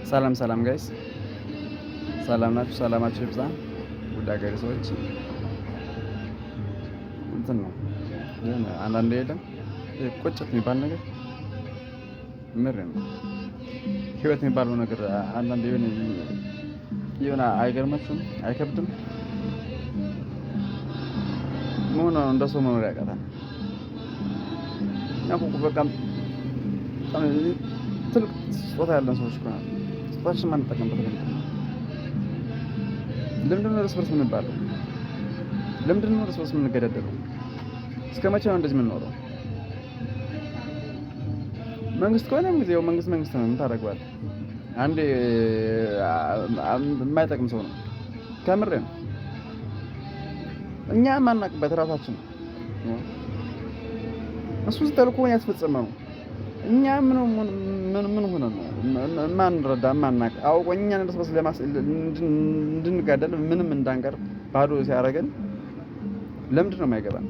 ሰላም ሰላም ጋይስ፣ ሰላም ናችሁ? ሰላማችሁ ይብዛ። ውድ ሀገሬ ሰዎች እንትን ነው ግን አንዳንዴ የለም ቁጭት የሚባል ነገር ምር ነው። ህይወት የሚባለው ነገር አንዳንዴ የሆነ አይገርማችሁም? አይከብድም? ምን ነው እንደ ሰው መኖር ያቃታል። ያው በቃ ትልቅ ስጦታ ያለን ሰዎች እኮ ናቸው። ስጦታችን ማንጠቀምበት ለምንድን ነው እርስ በርስ የምንባለው? ለምንድን ነው እርስ በርስ የምንገዳደለው? እስከ መቼ ነው እንደዚህ የምንኖረው? መንግስት ከሆነ ጊዜው መንግስት ነው። ምን ታደርገዋለህ? አንዴ የማይጠቅም ሰው ነው። ከምሬ ነው። እኛ ማናቅበት ራሳችን እሱ ተልኮ ያስፈጸመው እኛ ምን ሆነ ነው ማንረዳ ማናቅ አውቆ እኛን እርስ በርስ እንድንጋደል ምንም እንዳንቀር ባዶ ሲያደርገን ለምንድን ነው የማይገባን?